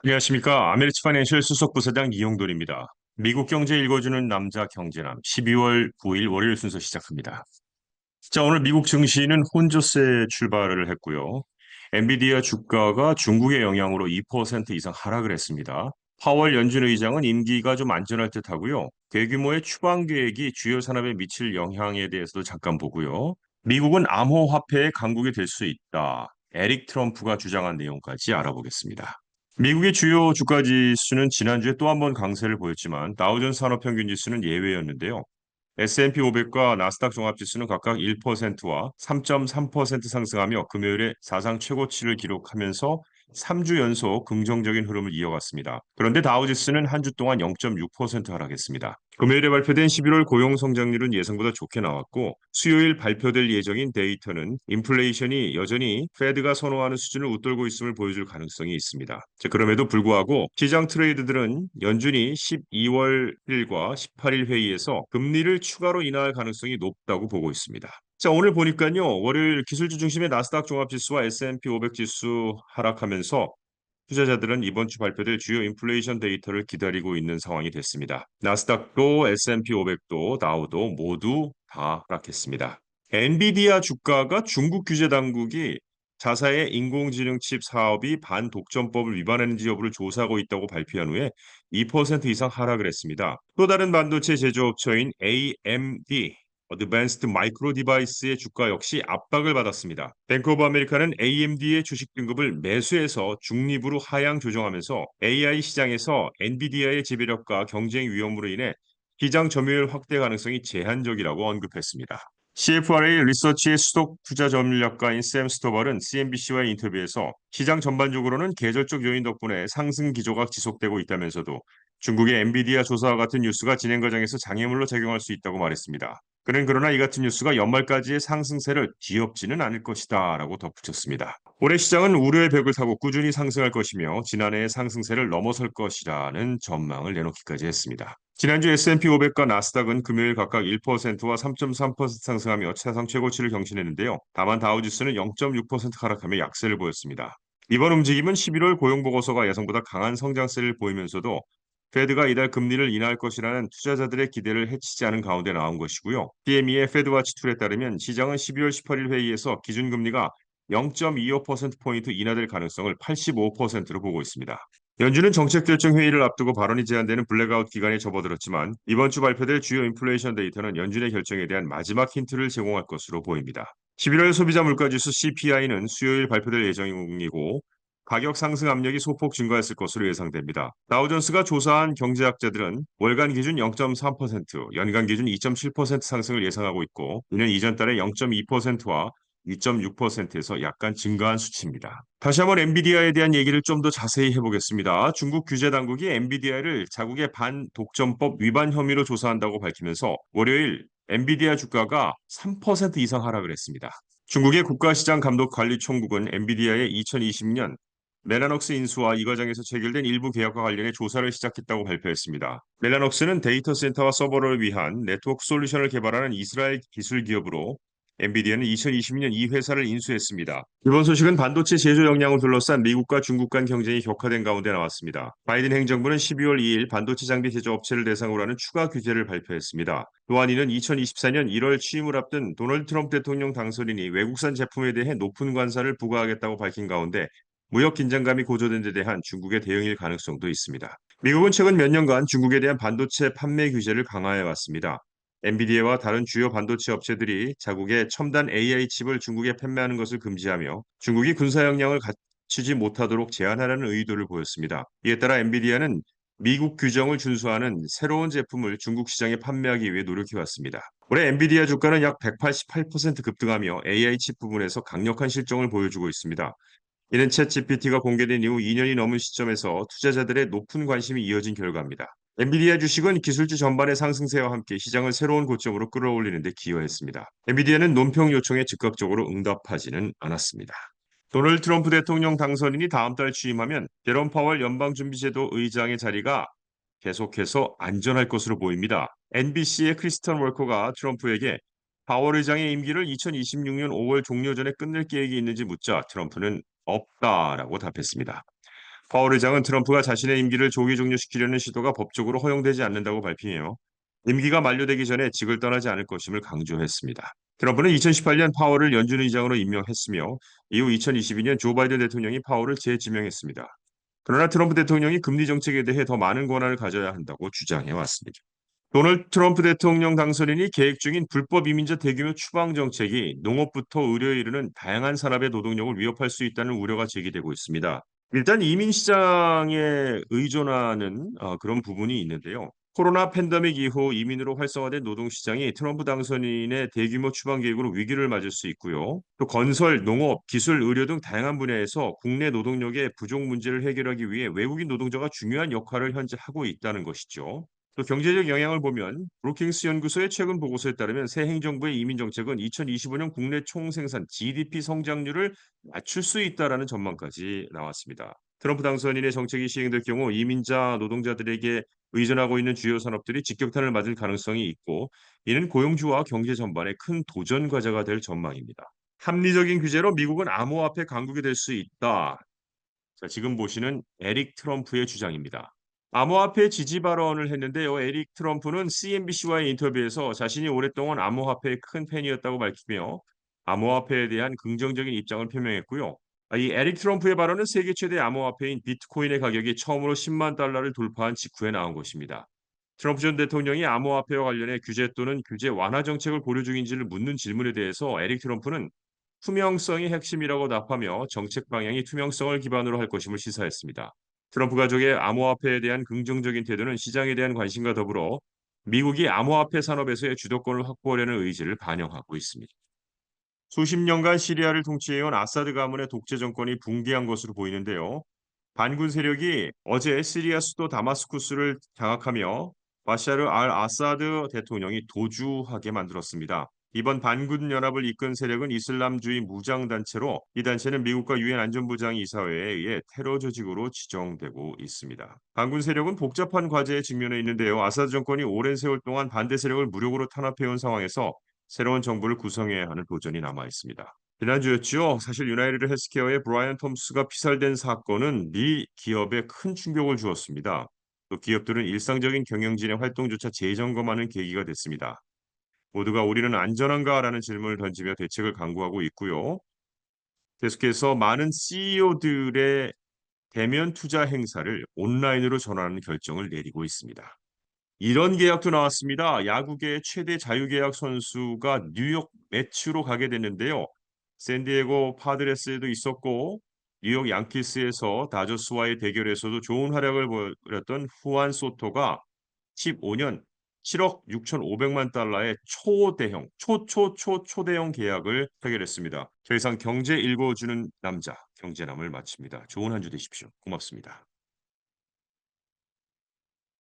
안녕하십니까. 아메리츠 파이낸셜 수석부사장 이용돈입니다. 미국 경제 읽어주는 남자 경제남 12월 9일 월요일 순서 시작합니다. 자, 오늘 미국 증시는 혼조세 출발을 했고요. 엔비디아 주가가 중국의 영향으로 2% 이상 하락을 했습니다. 파월 연준 의장은 임기가 좀 안전할 듯 하고요. 대규모의 추방 계획이 주요 산업에 미칠 영향에 대해서도 잠깐 보고요. 미국은 암호화폐의 강국이 될 수 있다. 에릭 트럼프가 주장한 내용까지 알아보겠습니다. 미국의 주요 주가 지수는 지난주에 또 한 번 강세를 보였지만 다우존스 산업평균 지수는 예외였는데요. S&P 500과 나스닥 종합지수는 각각 1%와 3.3% 상승하며 금요일에 사상 최고치를 기록하면서 3주 연속 긍정적인 흐름을 이어갔습니다. 그런데 다우지수는 한 주 동안 0.6% 하락했습니다. 금요일에 발표된 11월 고용 성장률은 예상보다 좋게 나왔고 수요일 발표될 예정인 데이터는 인플레이션이 여전히 페드가 선호하는 수준을 웃돌고 있음을 보여줄 가능성이 있습니다. 자, 그럼에도 불구하고 시장 트레이드들은 연준이 12월 1일과 18일 회의에서 금리를 추가로 인하할 가능성이 높다고 보고 있습니다. 자, 오늘 보니까요. 월요일 기술주 중심의 나스닥 종합지수와 S&P 500 지수 하락하면서 투자자들은 이번 주 발표될 주요 인플레이션 데이터를 기다리고 있는 상황이 됐습니다. 나스닥도 S&P 500도 다우도 모두 다 하락했습니다. 엔비디아 주가가 중국 규제 당국이 자사의 인공지능 칩 사업이 반독점법을 위반했는지 여부를 조사하고 있다고 발표한 후에 2% 이상 하락을 했습니다. 또 다른 반도체 제조업체인 AMD 어드밴스드 마이크로 디바이스의 주가 역시 압박을 받았습니다. 뱅크 오브 아메리카는 AMD의 주식 등급을 매수해서 중립으로 하향 조정하면서 AI 시장에서 엔비디아의 지배력과 경쟁 위험으로 인해 시장 점유율 확대 가능성이 제한적이라고 언급했습니다. CFRA 리서치의 수석 투자 전략가인 샘 스토벌은 CNBC와의 인터뷰에서 시장 전반적으로는 계절적 요인 덕분에 상승 기조가 지속되고 있다면서도 중국의 엔비디아 조사와 같은 뉴스가 진행 과정에서 장애물로 작용할 수 있다고 말했습니다. 그는 그러나 이 같은 뉴스가 연말까지의 상승세를 뒤엎지는 않을 것이다 라고 덧붙였습니다. 올해 시장은 우려의 벽을 타고 꾸준히 상승할 것이며 지난해의 상승세를 넘어설 것이라는 전망을 내놓기까지 했습니다. 지난주 S&P 500과 나스닥은 금요일 각각 1%와 3.3% 상승하며 사상 최고치를 경신했는데요. 다만 다우지수는 0.6% 하락하며 약세를 보였습니다. 이번 움직임은 11월 고용보고서가 예상보다 강한 성장세를 보이면서도 페드가 이달 금리를 인하할 것이라는 투자자들의 기대를 해치지 않은 가운데 나온 것이고요. CME의 페드와치 툴에 따르면 시장은 12월 18일 회의에서 기준금리가 0.25%포인트 인하될 가능성을 85%로 보고 있습니다. 연준은 정책결정회의를 앞두고 발언이 제한되는 블랙아웃 기간에 접어들었지만 이번 주 발표될 주요 인플레이션 데이터는 연준의 결정에 대한 마지막 힌트를 제공할 것으로 보입니다. 11월 소비자 물가지수 CPI는 수요일 발표될 예정이고 가격 상승 압력이 소폭 증가했을 것으로 예상됩니다. 다우존스가 조사한 경제학자들은 월간 기준 0.3%, 연간 기준 2.7% 상승을 예상하고 있고 이는 이전 달에 0.2%와 2.6%에서 약간 증가한 수치입니다. 다시 한번 엔비디아에 대한 얘기를 좀 더 자세히 해보겠습니다. 중국 규제 당국이 엔비디아를 자국의 반독점법 위반 혐의로 조사한다고 밝히면서 월요일 엔비디아 주가가 3% 이상 하락을 했습니다. 중국의 국가시장감독관리총국은 엔비디아의 2020년 멜라녹스 인수와 이 과정에서 체결된 일부 계약과 관련해 조사를 시작했다고 발표했습니다. 멜라녹스는 데이터 센터와 서버를 위한 네트워크 솔루션을 개발하는 이스라엘 기술 기업으로 엔비디아는 2022년 이 회사를 인수했습니다. 이번 소식은 반도체 제조 역량을 둘러싼 미국과 중국 간 경쟁이 격화된 가운데 나왔습니다. 바이든 행정부는 12월 2일 반도체 장비 제조 업체를 대상으로 하는 추가 규제를 발표했습니다. 또한 이는 2024년 1월 취임을 앞둔 도널드 트럼프 대통령 당선인이 외국산 제품에 대해 높은 관세를 부과하겠다고 밝힌 가운데 무역 긴장감이 고조된 데 대한 중국의 대응일 가능성도 있습니다. 미국은 최근 몇 년간 중국에 대한 반도체 판매 규제를 강화해 왔습니다. 엔비디아와 다른 주요 반도체 업체들이 자국의 첨단 AI 칩을 중국에 판매하는 것을 금지하며 중국이 군사 역량을 갖추지 못하도록 제한하라는 의도를 보였습니다. 이에 따라 엔비디아는 미국 규정을 준수하는 새로운 제품을 중국 시장에 판매하기 위해 노력해 왔습니다. 올해 엔비디아 주가는 약 188% 급등하며 AI 칩 부분에서 강력한 실적을 보여주고 있습니다. 이는 챗GPT가 공개된 이후 2년이 넘은 시점에서 투자자들의 높은 관심이 이어진 결과입니다. 엔비디아 주식은 기술주 전반의 상승세와 함께 시장을 새로운 고점으로 끌어올리는 데 기여했습니다. 엔비디아는 논평 요청에 즉각적으로 응답하지는 않았습니다. 도널드 트럼프 대통령 당선인이 다음 달 취임하면 제롬 파월 연방준비제도 의장의 자리가 계속해서 안전할 것으로 보입니다. NBC의 크리스턴 월커가 트럼프에게 파월 의장의 임기를 2026년 5월 종료 전에 끝낼 계획이 있는지 묻자 트럼프는 없다라고 답했습니다. 파월 의장은 트럼프가 자신의 임기를 조기 종료시키려는 시도가 법적으로 허용되지 않는다고 밝히며 임기가 만료되기 전에 직을 떠나지 않을 것임을 강조했습니다. 트럼프는 2018년 파월을 연준 의장으로 임명했으며 이후 2022년 조 바이든 대통령이 파월을 재지명했습니다. 그러나 트럼프 대통령이 금리 정책에 대해 더 많은 권한을 가져야 한다고 주장해 왔습니다. 도널드 트럼프 대통령 당선인이 계획 중인 불법 이민자 대규모 추방 정책이 농업부터 의료에 이르는 다양한 산업의 노동력을 위협할 수 있다는 우려가 제기되고 있습니다. 일단 이민 시장에 의존하는 그런 부분이 있는데요. 코로나 팬데믹 이후 이민으로 활성화된 노동시장이 트럼프 당선인의 대규모 추방 계획으로 위기를 맞을 수 있고요. 또 건설, 농업, 기술, 의료 등 다양한 분야에서 국내 노동력의 부족 문제를 해결하기 위해 외국인 노동자가 중요한 역할을 현재 하고 있다는 것이죠. 또 경제적 영향을 보면 브루킹스 연구소의 최근 보고서에 따르면 새 행정부의 이민 정책은 2025년 국내 총생산 GDP 성장률을 낮출 수 있다라는 전망까지 나왔습니다. 트럼프 당선인의 정책이 시행될 경우 이민자 노동자들에게 의존하고 있는 주요 산업들이 직격탄을 맞을 가능성이 있고 이는 고용주와 경제 전반에 큰 도전 과제가 될 전망입니다. 합리적인 규제로 미국은 암호화폐 강국이 될 수 있다. 자, 지금 보시는 에릭 트럼프의 주장입니다. 암호화폐 지지 발언을 했는데요. 에릭 트럼프는 CNBC와의 인터뷰에서 자신이 오랫동안 암호화폐의 큰 팬이었다고 밝히며 암호화폐에 대한 긍정적인 입장을 표명했고요. 이 에릭 트럼프의 발언은 세계 최대 암호화폐인 비트코인의 가격이 처음으로 10만 달러를 돌파한 직후에 나온 것입니다. 트럼프 전 대통령이 암호화폐와 관련해 규제 또는 규제 완화 정책을 고려 중인지를 묻는 질문에 대해서 에릭 트럼프는 투명성이 핵심이라고 답하며 정책 방향이 투명성을 기반으로 할 것임을 시사했습니다. 트럼프 가족의 암호화폐에 대한 긍정적인 태도는 시장에 대한 관심과 더불어 미국이 암호화폐 산업에서의 주도권을 확보하려는 의지를 반영하고 있습니다. 수십 년간 시리아를 통치해온 아사드 가문의 독재 정권이 붕괴한 것으로 보이는데요. 반군 세력이 어제 시리아 수도 다마스쿠스를 장악하며 바샤르 알 아사드 대통령이 도주하게 만들었습니다. 이번 반군 연합을 이끈 세력은 이슬람주의 무장단체로 이 단체는 미국과 유엔 안전보장 이사회에 의해 테러 조직으로 지정되고 있습니다. 반군 세력은 복잡한 과제에 직면해 있는데요. 아사드 정권이 오랜 세월 동안 반대 세력을 무력으로 탄압해온 상황에서 새로운 정부를 구성해야 하는 도전이 남아 있습니다. 지난주였죠. 사실 유나이티드 헬스케어의 브라이언 톰스가 피살된 사건은 미 기업에 큰 충격을 주었습니다. 또 기업들은 일상적인 경영진의 활동조차 재점검하는 계기가 됐습니다. 모두가 우리는 안전한가라는 질문을 던지며 대책을 강구하고 있고요. 계속해서 많은 CEO들의 대면 투자 행사를 온라인으로 전환하는 결정을 내리고 있습니다. 이런 계약도 나왔습니다. 야구계의 최대 자유계약 선수가 뉴욕 매츠로 가게 됐는데요. 샌디에고 파드레스에도 있었고 뉴욕 양키스에서 다저스와의 대결에서도 좋은 활약을 보였던 후안 소토가 15년 7억 6,500만 달러의 초대형, 초대형 계약을 체결했습니다. 더 이상 경제 읽어주는 남자, 경제남을 마칩니다. 좋은 한 주 되십시오. 고맙습니다.